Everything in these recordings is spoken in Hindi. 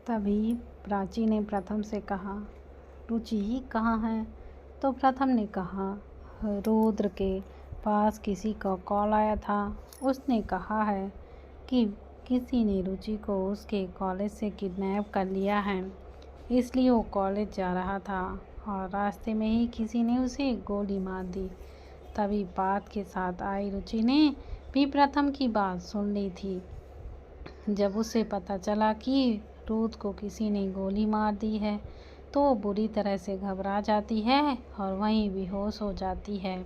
तभी प्राची ने प्रथम से कहा, रुचि कहाँ है? तो प्रथम ने कहा, रुद्र के पास किसी का कॉल आया था। उसने कहा है कि किसी ने रुचि को उसके कॉलेज से किडनैप कर लिया है, इसलिए वो कॉलेज जा रहा था और रास्ते में ही किसी ने उसे गोली मार दी। तभी बात के साथ आई रुचि ने भी प्रथम की बात सुन ली थी। जब उसे पता चला कि रुद्र को किसी ने गोली मार दी है तो वो बुरी तरह से घबरा जाती है और वहीं बेहोश हो जाती है।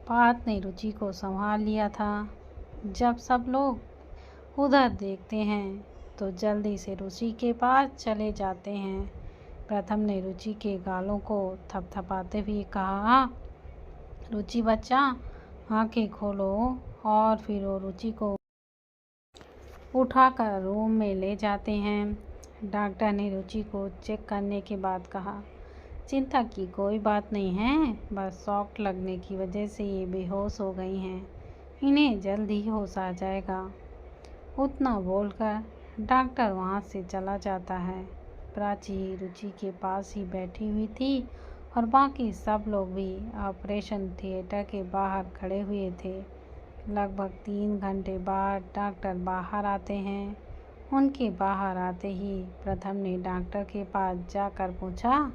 बात ने रुचि को संभाल लिया था। जब सब लोग उधर देखते हैं तो जल्दी से रुचि के पास चले जाते हैं। प्रथम ने रुचि के गालों को थपथपाते हुए कहा, रुचि बच्चा आंखें खोलो। और फिर वो रुचि को उठाकर रूम में ले जाते हैं। डॉक्टर ने रुचि को चेक करने के बाद कहा, चिंता की कोई बात नहीं है, बस शॉक लगने की वजह से ये बेहोश हो गई हैं, इन्हें जल्द ही होश आ जाएगा। उतना बोलकर डॉक्टर वहाँ से चला जाता है। प्राची रुचि के पास ही बैठी हुई थी और बाकी सब लोग भी ऑपरेशन थिएटर के बाहर खड़े हुए थे। लगभग 3 घंटे बाद डॉक्टर बाहर आते हैं। उनके बाहर आते ही प्रथम ने डॉक्टर के पास जाकर पूछा,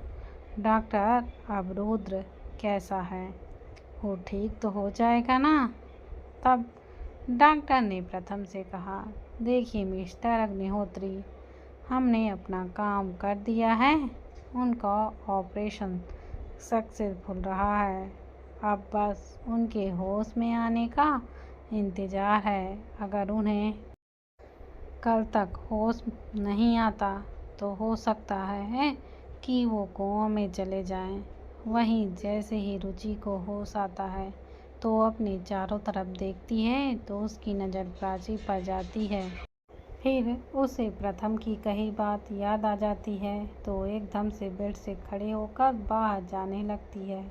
डॉक्टर अब रुद्र कैसा है? वो ठीक तो हो जाएगा ना? तब डॉक्टर ने प्रथम से कहा, देखिए मिस्टर अग्निहोत्री, हमने अपना काम कर दिया है, उनका ऑपरेशन सक्सेसफुल रहा है, अब बस उनके होश में आने का इंतज़ार है। अगर उन्हें कल तक होश नहीं आता तो हो सकता है कि वो कोमा में चले जाएं। वहीं जैसे ही रुचि को होश आता है तो अपने चारों तरफ देखती है तो उसकी नज़र प्राची पर जाती है। फिर उसे प्रथम की कही बात याद आ जाती है तो एकदम से बेड से खड़े होकर बाहर जाने लगती है।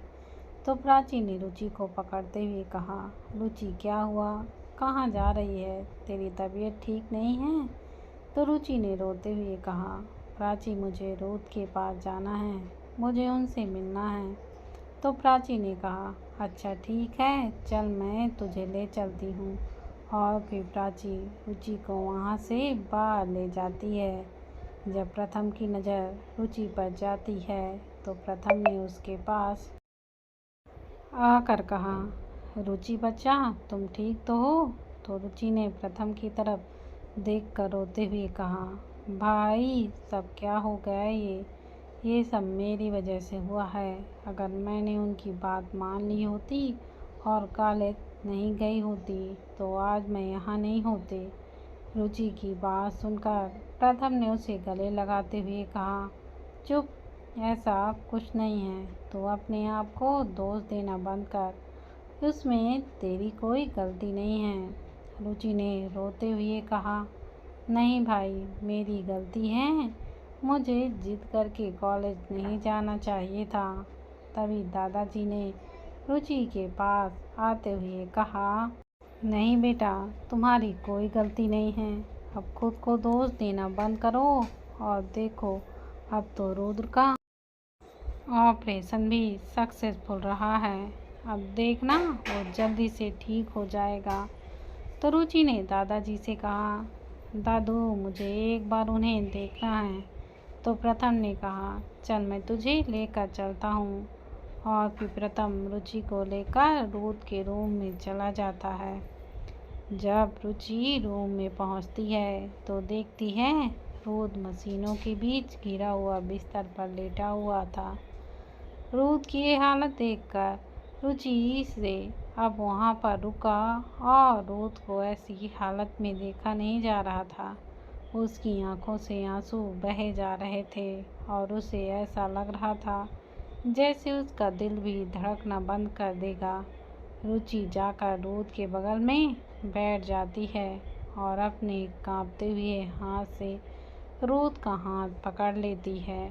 तो प्राची ने रुचि को पकड़ते हुए कहा, रुचि क्या हुआ? कहाँ जा रही है? तेरी तबीयत ठीक नहीं है? तो रुचि ने रोते हुए कहा, प्राची मुझे रुद्र के पास जाना है, मुझे उनसे मिलना है। तो प्राची ने कहा, अच्छा ठीक है, चल मैं तुझे ले चलती हूँ। और फिर प्राची रुचि को वहाँ से बाहर ले जाती है। जब प्रथम की नज़र रुचि पर जाती है तो प्रथम ने उसके पास आकर कहा, रुचि बच्चा तुम ठीक तो हो? तो रुचि ने प्रथम की तरफ देखकर रोते हुए कहा, भाई सब क्या हो गया ये सब मेरी वजह से हुआ है। अगर मैंने उनकी बात मान ली होती और कॉलेज नहीं गई होती तो आज मैं यहाँ नहीं होती। रुचि की बात सुनकर प्रथम ने उसे गले लगाते हुए कहा, चुप, ऐसा कुछ नहीं है, तो अपने आप को दोष देना बंद कर, उसमें तेरी कोई गलती नहीं है। रुचि ने रोते हुए कहा, नहीं भाई मेरी गलती है, मुझे जिद करके कॉलेज नहीं जाना चाहिए था। तभी दादाजी ने रुचि के पास आते हुए कहा, नहीं बेटा तुम्हारी कोई गलती नहीं है, अब खुद को दोष देना बंद करो और देखो अब तो रुद्र का ऑपरेशन भी सक्सेसफुल रहा है, अब देखना वो जल्दी से ठीक हो जाएगा। तो रुचि ने दादाजी से कहा, दादू मुझे एक बार उन्हें देखना है। तो प्रथम ने कहा, चल मैं तुझे लेकर चलता हूँ। और फिर प्रथम रुचि को लेकर रुद्र के रूम में चला जाता है। जब रुचि रूम में पहुँचती है तो देखती है रुद्र मशीनों के बीच घिरा हुआ बिस्तर पर लेटा हुआ था। रुद्र की ये हालत देखकर रुचि से अब वहाँ पर रुका और रुद्र को ऐसी हालत में देखा नहीं जा रहा था। उसकी आंखों से आंसू बहे जा रहे थे और उसे ऐसा लग रहा था जैसे उसका दिल भी धड़कना बंद कर देगा। रुचि जाकर रुद्र के बगल में बैठ जाती है और अपने कांपते हुए हाथ से रुद्र का हाथ पकड़ लेती है।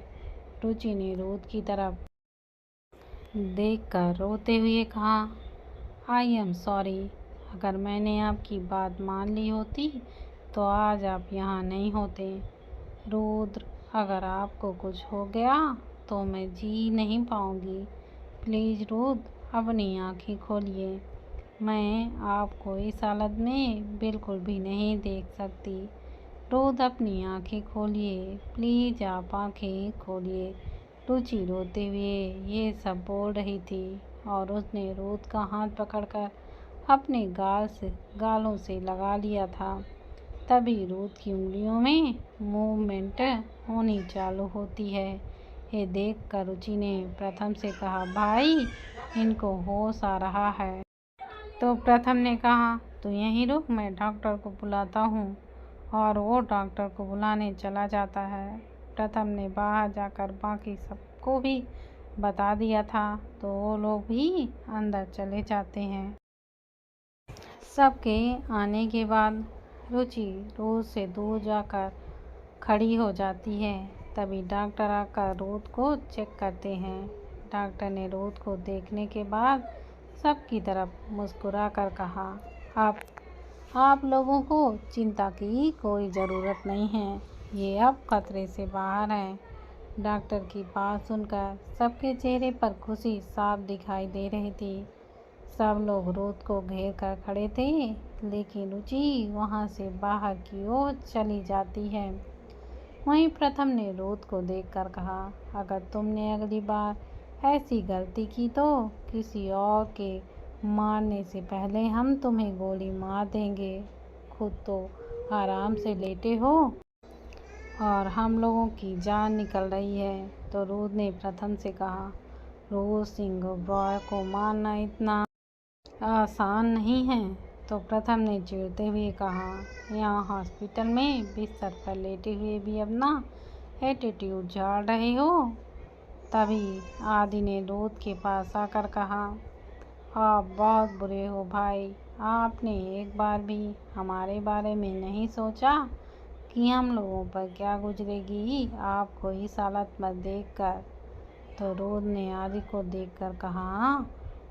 रुचि ने रुद्र की तरफ देखकर रोते हुए कहा, आई एम सॉरी, अगर मैंने आपकी बात मान ली होती तो आज आप यहाँ नहीं होते। रुद्र, अगर आपको कुछ हो गया तो मैं जी नहीं पाऊंगी। प्लीज़ रुद्र, अपनी आँखें खोलिए। मैं आपको इस हालत में बिल्कुल भी नहीं देख सकती। रुद्र, अपनी आँखें खोलिए, प्लीज़ आप आँखें खोलिए। रुचि रोते हुए ये सब बोल रही थी और उसने रुद्र का हाथ पकड़कर अपने गालों से लगा लिया था। तभी रुद्र की उंगलियों में मूवमेंट होनी चालू होती है। ये देखकर रुचि ने प्रथम से कहा, भाई, इनको होश आ रहा है। तो प्रथम ने कहा, तू यहीं रुक, मैं डॉक्टर को बुलाता हूँ। और वो डॉक्टर को बुलाने चला जाता है। प्रथम ने बाहर जाकर बाकी सबको भी बता दिया था, तो वो लोग भी अंदर चले जाते हैं। सबके आने के बाद रुचि रोज से दूर जाकर खड़ी हो जाती है। तभी डॉक्टर आकर रुद्र को चेक करते हैं। डॉक्टर ने रुद्र को देखने के बाद सबकी तरफ मुस्कुराकर कहा, आप लोगों को चिंता की कोई ज़रूरत नहीं है, ये अब खतरे से बाहर हैं। डॉक्टर की बात सुनकर सबके चेहरे पर खुशी साफ दिखाई दे रही थी। सब लोग रुद्र को घेर कर खड़े थे, लेकिन रुचि वहाँ से बाहर की ओर चली जाती है। वहीं प्रथम ने रुद्र को देखकर कहा, अगर तुमने अगली बार ऐसी गलती की तो किसी और के मारने से पहले हम तुम्हें गोली मार देंगे। खुद तो आराम से लेटे हो और हम लोगों की जान निकल रही है। तो रुद्र ने प्रथम से कहा, रुद्र सिंह रॉय को मारना इतना आसान नहीं है। तो प्रथम ने चिढ़ते हुए कहा, यहाँ हॉस्पिटल में बिस्तर पर लेटे हुए भी अपना एटीट्यूड झाड़ रहे हो। तभी आदि ने रुद्र के पास आकर कहा, आप बहुत बुरे हो भाई, आपने एक बार भी हमारे बारे में नहीं सोचा कि हम लोगों पर क्या गुजरेगी आपको इस हालत में देखकर। तो रुद्र ने आदि को देखकर कहा,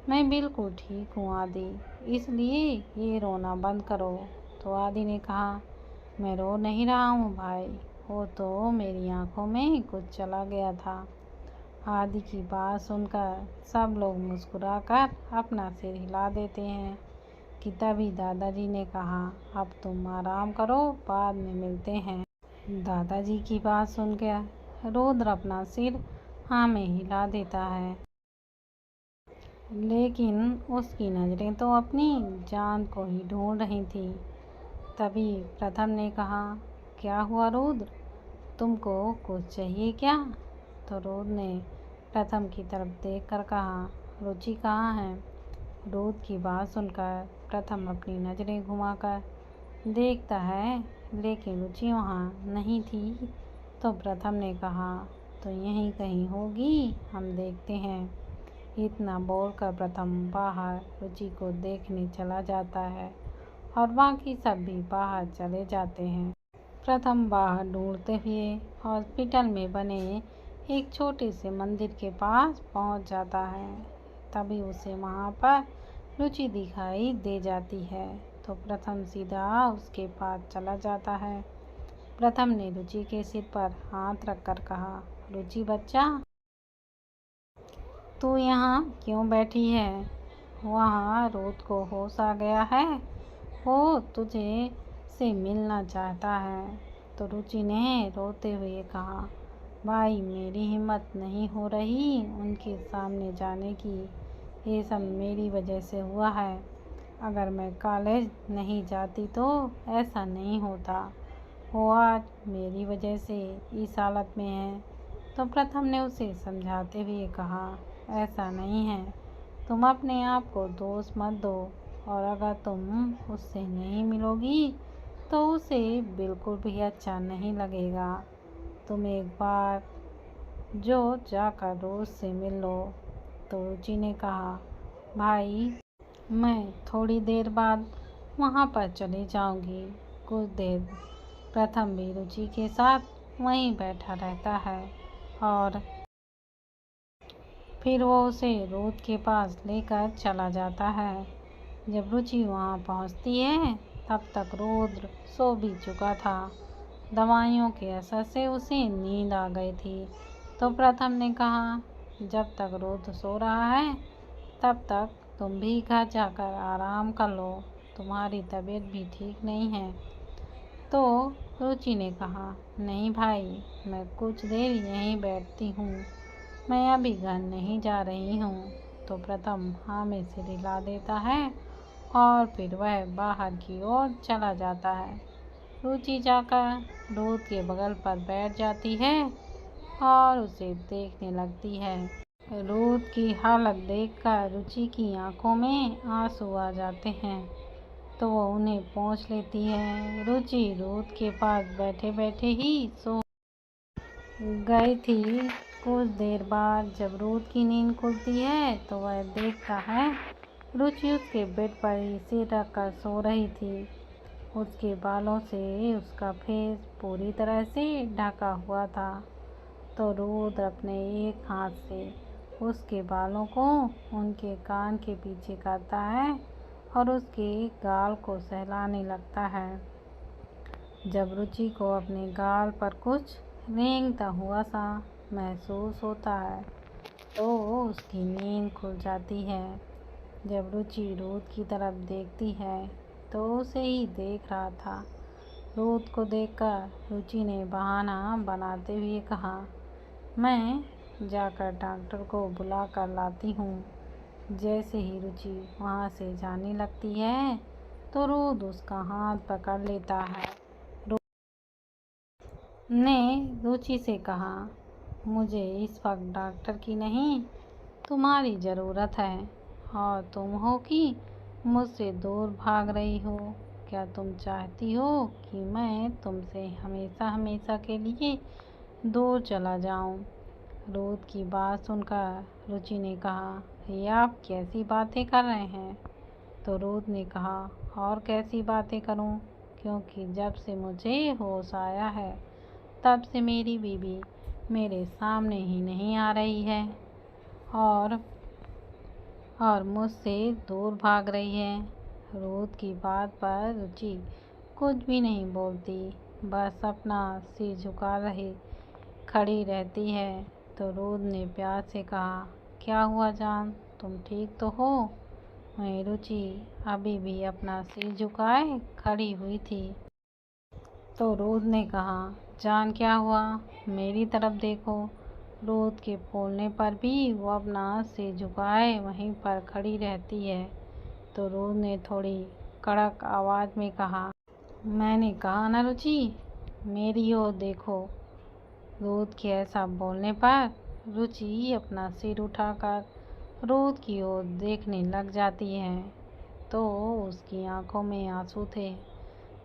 मैं बिल्कुल ठीक हूँ आदि, इसलिए ये रोना बंद करो। तो आदि ने कहा, मैं रो नहीं रहा हूँ भाई, वो तो मेरी आँखों में कुछ चला गया था। आदि की बात सुनकर सब लोग मुस्कुराकर अपना सिर हिला देते हैं कि तभी दादाजी ने कहा, अब तुम आराम करो, बाद में मिलते हैं। दादाजी की बात सुनकर रुद्र अपना सिर हाँ में हिला देता है, लेकिन उसकी नज़रें तो अपनी जान को ही ढूंढ रही थी। तभी प्रथम ने कहा, क्या हुआ रुद्र, तुमको कुछ चाहिए क्या? तो रुद्र ने प्रथम की तरफ देखकर कहा, रुचि कहाँ है? रुद्र की बात सुनकर प्रथम अपनी नज़रें घुमाकर देखता है, लेकिन रुचि वहाँ नहीं थी। तो प्रथम ने कहा, तो यहीं कहीं होगी, हम देखते हैं। इतना बोलकर प्रथम बाहर रुचि को देखने चला जाता है और बाकी सब भी बाहर चले जाते हैं। प्रथम बाहर ढूंढते हुए हॉस्पिटल में बने एक छोटे से मंदिर के पास पहुंच जाता है। तभी उसे वहां पर रुचि दिखाई दे जाती है। तो प्रथम सीधा उसके पास चला जाता है। प्रथम ने रुचि के सिर पर हाथ रखकर कहा, रुचि बच्चा, तू यहाँ क्यों बैठी है? वहाँ रुद्र को होश आ गया है, वो तुझे से मिलना चाहता है। तो रुचि ने रोते हुए कहा, भाई, मेरी हिम्मत नहीं हो रही उनके सामने जाने की, ये सब मेरी वजह से हुआ है। अगर मैं कॉलेज नहीं जाती तो ऐसा नहीं होता। वो आज मेरी वजह से इस हालत में है। तो प्रथम ने उसे समझाते हुए कहा, ऐसा नहीं है, तुम अपने आप को दोष मत दो, और अगर तुम उससे नहीं मिलोगी तो उसे बिल्कुल भी अच्छा नहीं लगेगा। तुम एक बार जो जाकर रोज से मिल लो। तो रुचि ने कहा, भाई, मैं थोड़ी देर बाद वहाँ पर चली जाऊँगी। कुछ देर प्रथम भी रुचि के साथ वहीं बैठा रहता है और फिर वो उसे रुद्र के पास लेकर चला जाता है। जब रुचि वहाँ पहुँचती है तब तक रुद्र सो भी चुका था। दवाइयों के असर से उसे नींद आ गई थी। तो प्रथम ने कहा, जब तक रुद्र सो रहा है तब तक तुम भी घर जाकर आराम कर लो, तुम्हारी तबीयत भी ठीक नहीं है। तो रुचि ने कहा, नहीं भाई, मैं कुछ देर यहीं बैठती हूँ, मैं अभी घर नहीं जा रही हूँ। तो प्रथम हाँ में सिर हिला देता है और फिर वह बाहर की ओर चला जाता है। रुचि जाकर रुद्र के बगल पर बैठ जाती है और उसे देखने लगती है। रुद्र की हालत देखकर रुचि की आंखों में आंसू आ जाते हैं, तो वो उन्हें पोंछ लेती है। रुचि रुद्र के पास बैठे बैठे ही सो गई थी। कुछ देर बाद जब रुद्र की नींद खुलती है तो वह देखता है रुचि उसके बेड पर ही सिर रखकर सो रही थी। उसके बालों से उसका फेस पूरी तरह से ढका हुआ था। तो रुद्र अपने एक हाथ से उसके बालों को उनके कान के पीछे करता है और उसके गाल को सहलाने लगता है। जब रुचि को अपने गाल पर कुछ रेंगता हुआ सा महसूस होता है तो उसकी नींद खुल जाती है। जब रुचि रुद्र की तरफ देखती है तो उसे ही देख रहा था। रुद्र को देखकर रुचि ने बहाना बनाते हुए कहा, मैं जाकर डॉक्टर को बुला कर लाती हूँ। जैसे ही रुचि वहाँ से जाने लगती है तो रुद्र उसका हाथ पकड़ लेता है। ने रुचि से कहा, मुझे इस वक्त डॉक्टर की नहीं तुम्हारी ज़रूरत है, और तुम हो कि मुझसे दूर भाग रही हो। क्या तुम चाहती हो कि मैं तुमसे हमेशा हमेशा के लिए दूर चला जाऊं? रुद्र की बात सुनकर रुचि ने कहा, ये आप कैसी बातें कर रहे हैं? तो रुद्र ने कहा, और कैसी बातें करूं, क्योंकि जब से मुझे होश आया है तब से मेरी बीवी मेरे सामने ही नहीं आ रही है और मुझसे दूर भाग रही है। रुद्र की बात पर रुचि कुछ भी नहीं बोलती, बस अपना सिर झुका रही खड़ी रहती है। तो रुद्र ने प्यार से कहा, क्या हुआ जान, तुम ठीक तो हो? वहीं रुचि अभी भी अपना सिर झुकाए खड़ी हुई थी। तो रुद्र ने कहा, जान क्या हुआ, मेरी तरफ देखो। रुद्र के बोलने पर भी वो अपना सिर झुकाए वहीं पर खड़ी रहती है। तो रुद्र ने थोड़ी कड़क आवाज़ में कहा, मैंने कहा ना रुचि, मेरी ओर देखो। रुद्र के ऐसा बोलने पर रुचि अपना सिर उठाकर रुद्र की ओर देखने लग जाती है, तो उसकी आंखों में आंसू थे।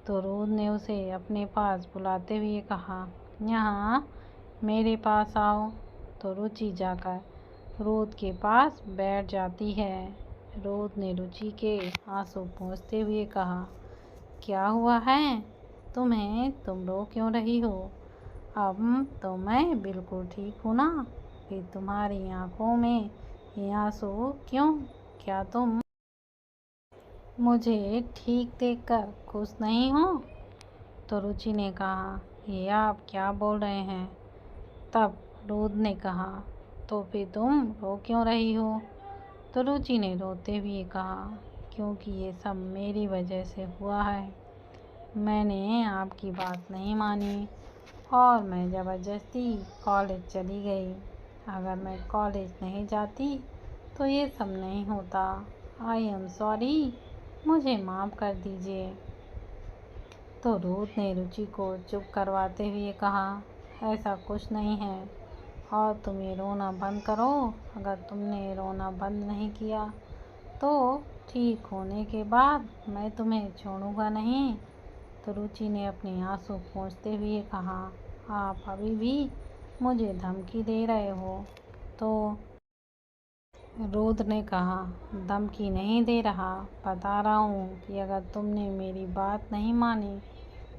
तो रुद्र ने उसे अपने पास बुलाते हुए कहा, यहाँ मेरे पास आओ। तो रुचि जाकर रुद्र के पास बैठ जाती है। रुद्र ने रुचि के आंसू पोंछते हुए कहा, क्या हुआ है तुम्हें, तुम रो क्यों रही हो? अब तो मैं बिल्कुल ठीक हूँ ना, फिर तुम्हारी आंखों में ये आंसू क्यों? क्या तुम मुझे ठीक देखकर खुश नहीं हो? तो रुचि ने कहा, ये आप क्या बोल रहे हैं? तब रुद्र ने कहा, तो फिर तुम रो क्यों रही हो? तो रुचि ने रोते हुए कहा, क्योंकि ये सब मेरी वजह से हुआ है। मैंने आपकी बात नहीं मानी और मैं ज़बरदस्ती कॉलेज चली गई। अगर मैं कॉलेज नहीं जाती तो ये सब नहीं होता। आई एम सॉरी, मुझे माफ़ कर दीजिए। तो रुद्र ने रुचि को चुप करवाते हुए कहा, ऐसा कुछ नहीं है और तुम ये रोना बंद करो। अगर तुमने रोना बंद नहीं किया तो ठीक होने के बाद मैं तुम्हें छोड़ूंगा नहीं। तो रुचि ने अपने आंसू पोंछते हुए कहा, आप अभी भी मुझे धमकी दे रहे हो? तो रुद्र ने कहा, धमकी नहीं दे रहा, बता रहा हूँ कि अगर तुमने मेरी बात नहीं मानी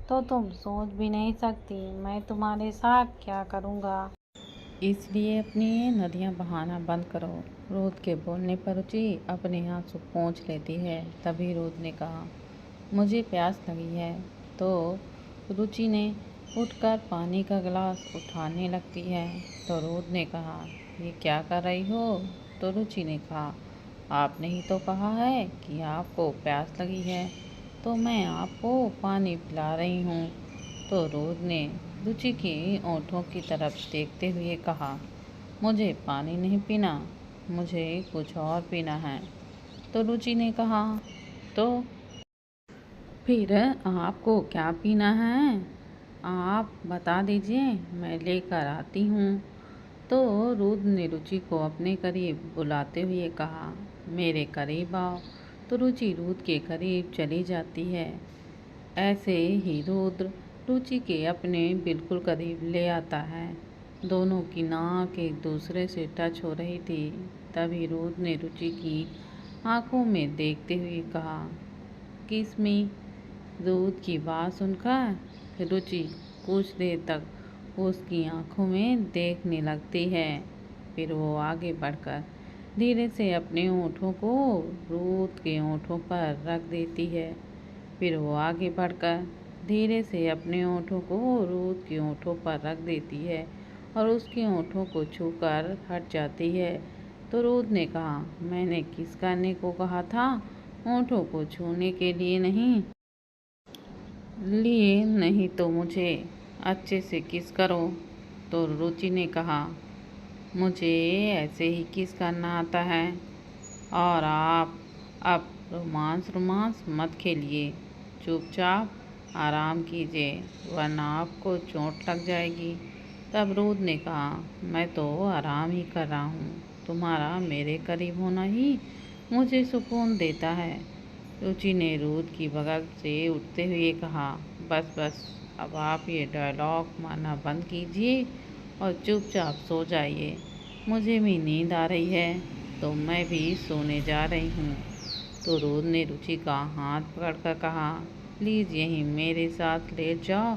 तो तुम सोच भी नहीं सकती मैं तुम्हारे साथ क्या करूँगा। इसलिए अपनी ये नदियाँ बहाना बंद करो। रुद्र के बोलने पर रुचि अपने आंसू पोंछ लेती है। तभी रुद्र ने कहा, मुझे प्यास लगी है। तो रुचि ने उठकर पानी का गिलास उठाने लगती है। तो रुद्र ने कहा, ये क्या कर रही हो? तो रुचि ने कहा, आपने ही तो कहा है कि आपको प्यास लगी है, तो मैं आपको पानी पिला रही हूँ। तो रुद्र ने रुचि की ओंठों की तरफ देखते हुए कहा, मुझे पानी नहीं पीना, मुझे कुछ और पीना है। तो रुचि ने कहा, तो फिर आपको क्या पीना है? आप बता दीजिए, मैं लेकर आती हूँ। तो रुद्र ने रुचि को अपने करीब बुलाते हुए कहा, मेरे करीब आओ। तो रुचि रुद्र के करीब चली जाती है। ऐसे ही रुद्र रुचि के अपने बिल्कुल करीब ले आता है। दोनों की नाक एक दूसरे से टच हो रही थी। तभी रुद्र ने रुचि की आंखों में देखते हुए कहा, किस मी। रुद्र की बात सुनकर रुचि कुछ देर तक उसकी आंखों में देखने लगती है। फिर वो आगे बढ़कर धीरे से अपने होठों को रुद्र के होठों पर रख देती है। फिर वो आगे बढ़कर धीरे से अपने होठों को रुद्र के होठों पर रख देती है और उसके होठों को छूकर हट जाती है। तो रुद्र ने कहा, मैंने किस करने को कहा था, होठों को छूने के लिए नहीं। नहीं तो मुझे अच्छे से किस करो। तो रुचि ने कहा, मुझे ऐसे ही किस करना आता है, और आप अब रोमांस मत खेलिए, चुपचाप आराम कीजिए, वरना आपको चोट लग जाएगी। तब रुद्र ने कहा, मैं तो आराम ही कर रहा हूँ, तुम्हारा मेरे करीब होना ही मुझे सुकून देता है। रुचि ने रुद्र की बगल से उठते हुए कहा, बस बस, अब आप ये डायलॉग मारना बंद कीजिए और चुपचाप सो जाइए। मुझे भी नींद आ रही है, तो मैं भी सोने जा रही हूँ। तो रुद्र ने रुचि का हाथ पकड़कर कहा, प्लीज़ यहीं मेरे साथ लेट जाओ,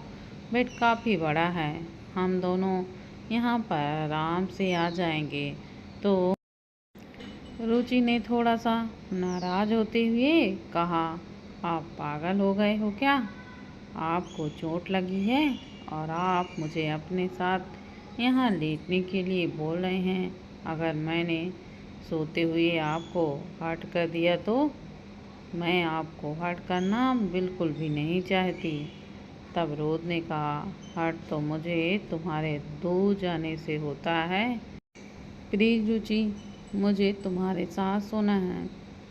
बेड काफ़ी बड़ा है, हम दोनों यहाँ पर आराम से आ जाएंगे। तो रुचि ने थोड़ा सा नाराज होते हुए कहा, आप पागल हो गए हो क्या? आपको चोट लगी है और आप मुझे अपने साथ यहाँ लेटने के लिए बोल रहे हैं। अगर मैंने सोते हुए आपको हर्ट कर दिया तो? मैं आपको हर्ट करना बिल्कुल भी नहीं चाहती। तब रुद्र ने कहा, हर्ट तो मुझे तुम्हारे दूर जाने से होता है। प्लीज़ रुचि, मुझे तुम्हारे साथ सोना है।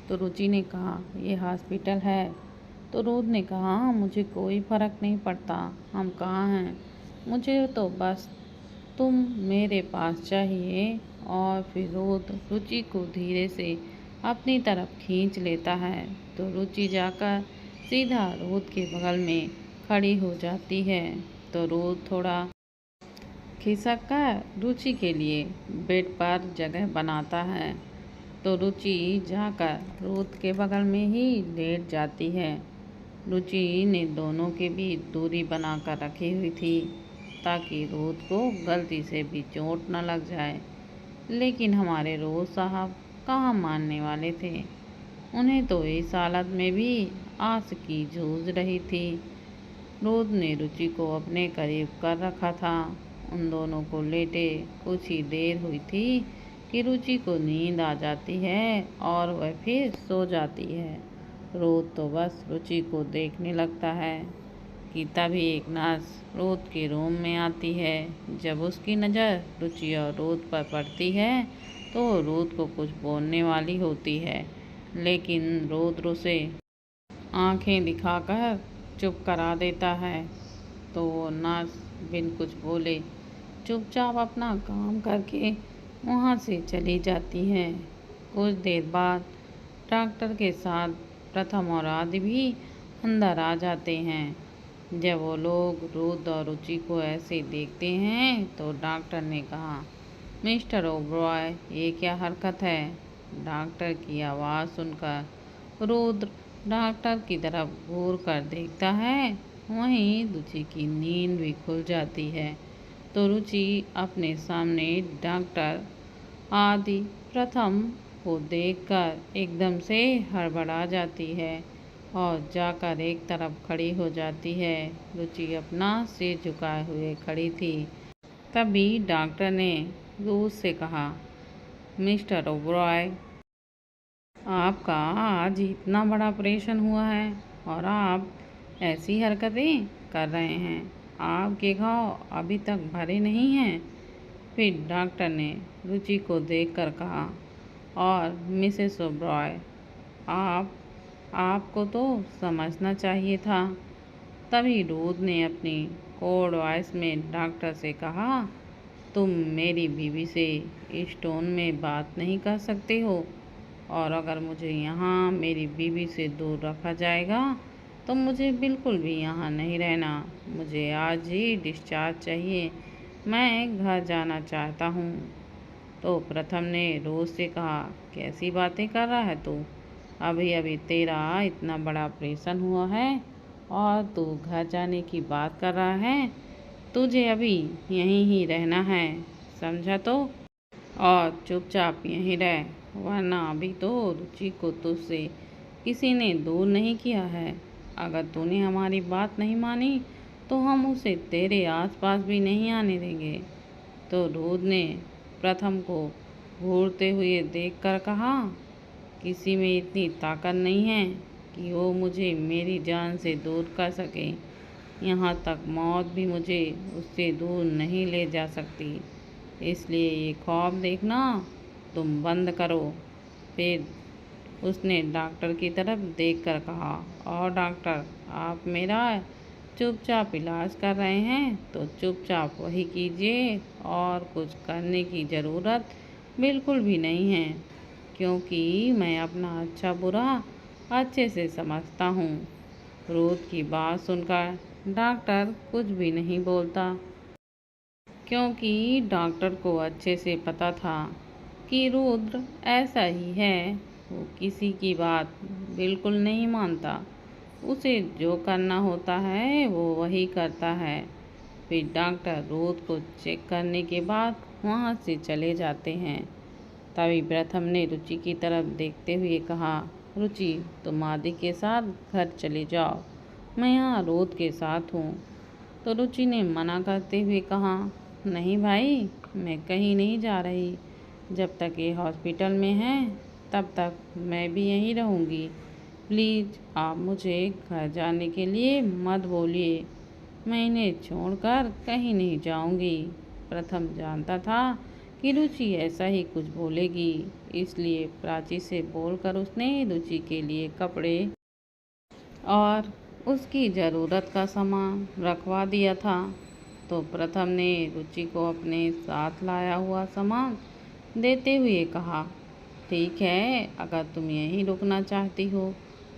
तो रुचि ने कहा, ये हॉस्पिटल है। तो रुद्र ने कहा, मुझे कोई फ़र्क नहीं पड़ता हम कहाँ हैं, मुझे तो बस तुम मेरे पास चाहिए। और फिर रुद्र रुचि को धीरे से अपनी तरफ खींच लेता है। तो रुचि जाकर सीधा रुद्र के बगल में खड़ी हो जाती है। तो रुद्र थोड़ा खिसक कर रुचि के लिए बेड पर जगह बनाता है। तो रुचि जाकर रुद्र के बगल में ही लेट जाती है। रुचि ने दोनों के बीच दूरी बनाकर रखी हुई थी ताकि रुद्र को गलती से भी चोट न लग जाए। लेकिन हमारे रोज़ साहब कहाँ मानने वाले थे। उन्हें तो इस हालत में भी आशिकी जूझ रही थी। रुद्र ने रुचि को अपने करीब कर रखा था। उन दोनों को लेटे कुछ ही देर हुई थी कि रुचि को नींद आ जाती है और वह फिर सो जाती है। रुद्र तो बस रुचि को देखने लगता है कि तभी एक नर्स रुद्र के रूम में आती है। जब उसकी नज़र रुचि और रुद्र पर पड़ती है तो रुद्र को कुछ बोलने वाली होती है, लेकिन रुद्र उसे आंखें दिखाकर चुप करा देता है। तो वो नर्स बिन कुछ बोले चुपचाप अपना काम करके वहाँ से चली जाती है। कुछ देर बाद डॉक्टर के साथ प्रथम और आदि भी अंदर आ जाते हैं। जब वो लोग रुद्र और रुचि को ऐसे देखते हैं तो डॉक्टर ने कहा, मिस्टर ओबरॉय, ये क्या हरकत है? डॉक्टर की आवाज़ सुनकर रुद्र डॉक्टर की तरफ घूर कर देखता है। वहीं रुचि की नींद भी खुल जाती है। तो रुचि अपने सामने डॉक्टर आदि प्रथम को देखकर एकदम से हड़बड़ा जाती है और जाकर एक तरफ खड़ी हो जाती है। रुचि अपना सिर झुकाए हुए खड़ी थी। तभी डॉक्टर ने रूस से कहा, मिस्टर ओबरॉय, आपका आज इतना बड़ा ऑपरेशन हुआ है और आप ऐसी हरकतें कर रहे हैं। आपके घाव अभी तक भरे नहीं हैं। फिर डॉक्टर ने रुचि को देखकर कहा, और मिसेस ओबरॉय, आपको तो समझना चाहिए था। तभी रूथ ने अपनी कोड वॉइस में डॉक्टर से कहा, तुम मेरी बीवी से इस टोन में बात नहीं कर सकते हो, और अगर मुझे यहाँ मेरी बीवी से दूर रखा जाएगा तो मुझे बिल्कुल भी यहाँ नहीं रहना। मुझे आज ही डिस्चार्ज चाहिए। मैं घर जाना चाहता हूँ। तो प्रथम ने रोज से कहा, कैसी बातें कर रहा है तू? अभी अभी तेरा इतना बड़ा ऑपरेशन हुआ है और तू घर जाने की बात कर रहा है। तुझे अभी यहीं ही रहना है, समझा? तो और चुपचाप यहीं रह, वरना अभी तो रुचि को तुझसे किसी ने दूर नहीं किया है। अगर तूने हमारी बात नहीं मानी तो हम उसे तेरे आसपास भी नहीं आने देंगे। तो रूद ने प्रथम को घूरते हुए देखकर कहा, किसी में इतनी ताकत नहीं है कि वो मुझे मेरी जान से दूर कर सके। यहाँ तक मौत भी मुझे उससे दूर नहीं ले जा सकती। इसलिए ये ख्वाब देखना तुम बंद करो। फिर उसने डॉक्टर की तरफ देखकर कहा, और डॉक्टर, आप मेरा चुपचाप इलाज कर रहे हैं तो चुपचाप वही कीजिए, और कुछ करने की ज़रूरत बिल्कुल भी नहीं है, क्योंकि मैं अपना अच्छा बुरा अच्छे से समझता हूँ। रूथ की बात सुनकर डॉक्टर कुछ भी नहीं बोलता, क्योंकि डॉक्टर को अच्छे से पता था कि रुद्र ऐसा ही है। वो किसी की बात बिल्कुल नहीं मानता। उसे जो करना होता है वो वही करता है। फिर डॉक्टर रुद्र को चेक करने के बाद वहाँ से चले जाते हैं। तभी प्रथम ने रुचि की तरफ देखते हुए कहा, रुचि, तुम आदि के साथ घर चले जाओ, मैं यहाँ रुद्र के साथ हूँ। तो रुचि ने मना करते हुए कहा, नहीं भाई, मैं कहीं नहीं जा रही। जब तक ये हॉस्पिटल में है तब तक मैं भी यहीं रहूँगी। प्लीज़ आप मुझे घर जाने के लिए मत बोलिए। मैं इन्हें छोड़कर कहीं नहीं जाऊँगी। प्रथम जानता था कि रुचि ऐसा ही कुछ बोलेगी, इसलिए प्राची से बोलकर उसने रुचि के लिए कपड़े और उसकी ज़रूरत का सामान रखवा दिया था। तो प्रथम ने रुचि को अपने साथ लाया हुआ सामान देते हुए कहा, ठीक है, अगर तुम यहीं रुकना चाहती हो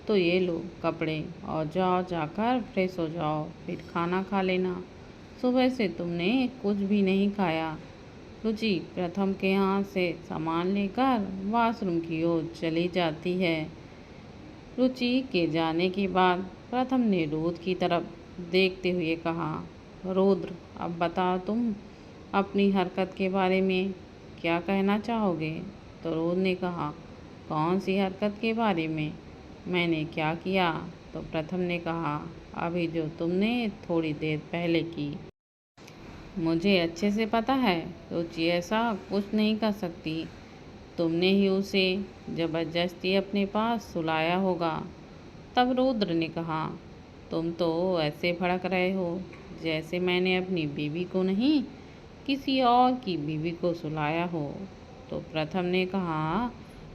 तो ये लो कपड़े, और जाओ, जाकर फ्रेश हो जाओ, फिर खाना खा लेना। सुबह से तुमने कुछ भी नहीं खाया। रुचि प्रथम के यहाँ से सामान लेकर वॉशरूम की ओर चली जाती है। रुचि के जाने के बाद प्रथम ने रुद्र की तरफ देखते हुए कहा, रुद्र, अब बताओ तुम अपनी हरकत के बारे में क्या कहना चाहोगे? तो रुद्र ने कहा, कौन सी हरकत के बारे में? मैंने क्या किया? तो प्रथम ने कहा, अभी जो तुमने थोड़ी देर पहले की। मुझे अच्छे से पता है रुचि ऐसा कुछ नहीं कर सकती। तुमने ही उसे जबरदस्ती अपने पास सुलाया होगा। तब रुद्र ने कहा, तुम तो ऐसे भड़क रहे हो जैसे मैंने अपनी बीवी को नहीं, किसी और की बीवी को सुलाया हो। तो प्रथम ने कहा,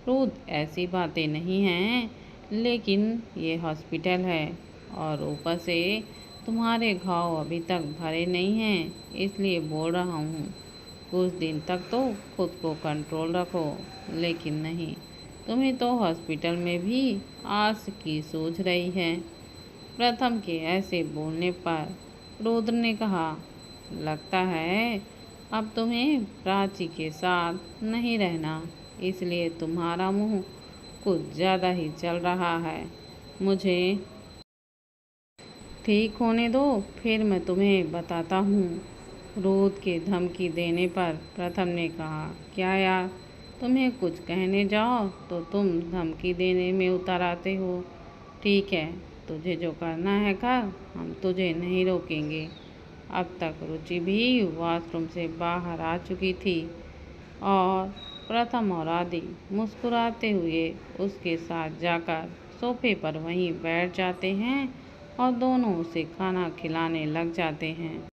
रुद्र, ऐसी बातें नहीं हैं, लेकिन ये हॉस्पिटल है और ऊपर से तुम्हारे घाव अभी तक भरे नहीं हैं, इसलिए बोल रहा हूँ। कुछ दिन तक तो खुद को कंट्रोल रखो। लेकिन नहीं, तुम्हें तो हॉस्पिटल में भी आस की सूझ रही है। प्रथम के ऐसे बोलने पर रुद्र ने कहा, लगता है अब तुम्हें प्राची के साथ नहीं रहना, इसलिए तुम्हारा मुंह कुछ ज़्यादा ही चल रहा है। मुझे ठीक होने दो, फिर मैं तुम्हें बताता हूँ। रुद्र के धमकी देने पर प्रथम ने कहा, क्या यार, तुम्हें कुछ कहने जाओ तो तुम धमकी देने में उतर आते हो। ठीक है, तुझे जो करना है कर, हम तुझे नहीं रोकेंगे। अब तक रुचि भी वॉशरूम से बाहर आ चुकी थी और प्रथम और आदि मुस्कुराते हुए उसके साथ जाकर सोफे पर वहीं बैठ जाते हैं और दोनों उसे खाना खिलाने लग जाते हैं।